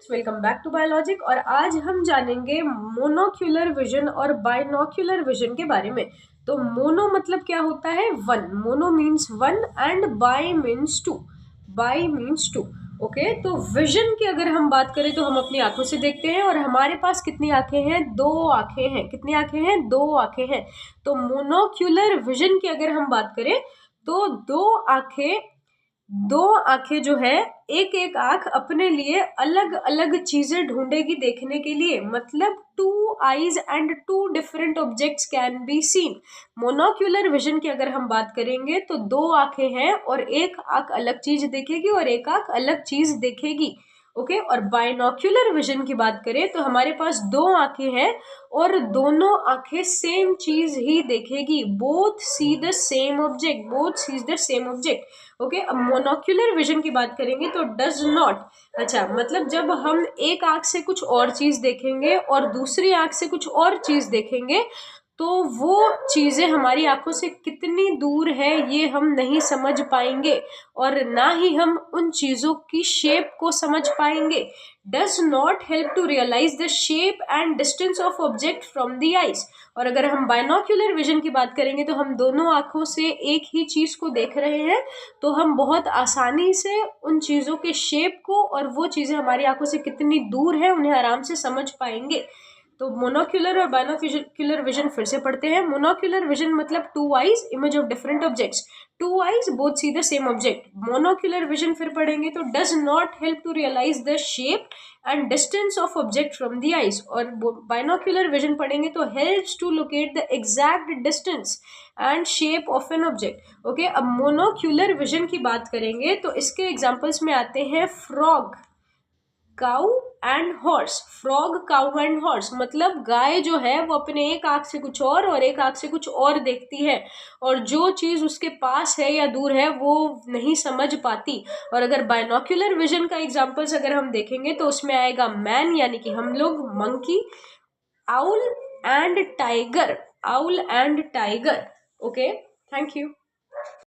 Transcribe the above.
Welcome back to biologic. और आज हम जानेंगे मोनोक्यूलर विजन और बाइनोक्यूलर विजन के बारे में। तो मोनो मतलब क्या होता है? One. Mono means one and bi means two. Bi means two. Okay, तो विजन की अगर हम बात करें तो हम अपनी आंखों से देखते हैं और हमारे पास कितनी आंखें हैं? दो आंखें हैं। कितनी आंखें हैं? दो आंखें हैं। तो मोनोक्यूलर विजन की अगर हम बात करें तो दो आंखें जो है, एक एक आंख अपने लिए अलग अलग चीजें ढूंढेगी देखने के लिए। मतलब two eyes and two different objects can be seen. Monocular vision की अगर हम बात करेंगे तो दो आंखें हैं और एक आंख अलग चीज देखेगी और एक आंख अलग चीज देखेगी। ओके, और बाइनोक्यूलर विजन की बात करें तो हमारे पास दो आंखें हैं और दोनों आंखें सेम चीज ही देखेगी। Both see the same object. Both sees the same object. Okay, अब मोनोक्यूलर विजन की बात करेंगे तो डज नॉट। अच्छा, मतलब जब हम एक आंख से कुछ और चीज देखेंगे और दूसरी आंख से कुछ और चीज देखेंगे तो वो चीजें हमारी आंखों से कितनी दूर है ये हम नहीं समझ पाएंगे और ना ही हम उन चीजों की शेप को समझ पाएंगे। Does not help to realize the shape and distance of object from the eyes. और अगर हम बाइनोक्यूलर विजन की बात करेंगे तो हम दोनों आंखों से एक ही चीज को देख रहे हैं तो हम बहुत आसानी से उन चीजों के शेप को और वो चीजें हमारी आंखों से कितनी दूर है उन्हें आराम से समझ पाएंगे। तो मोनोक्यूलर और बाइनोक्यूलर विजन फिर से पढ़ते हैं। मोनोक्यूलर विजन मतलब two eyes, image of different objects. Two eyes both see the same object. Monocular vision फिर पढ़ेंगे तो does not help to realize the shape and distance of object from the eyes. और binocular vision पढ़ेंगे तो helps to locate the exact distance and shape of an object. Okay, अब monocular vision की बात करेंगे तो इसके एग्जांपल्स में आते हैं frog, cow and horse. Frog, cow and horse मतलब गाय जो है वो अपने एक आंख से कुछ और एक आंख से कुछ और देखती है और जो चीज उसके पास है या दूर है वो नहीं समझ पाती। और अगर बाइनोक्यूलर विजन का एग्जांपल्स अगर हम देखेंगे तो उसमें आएगा मैन यानी कि हम लोग, monkey, owl and tiger. Owl and tiger. Okay, thank you.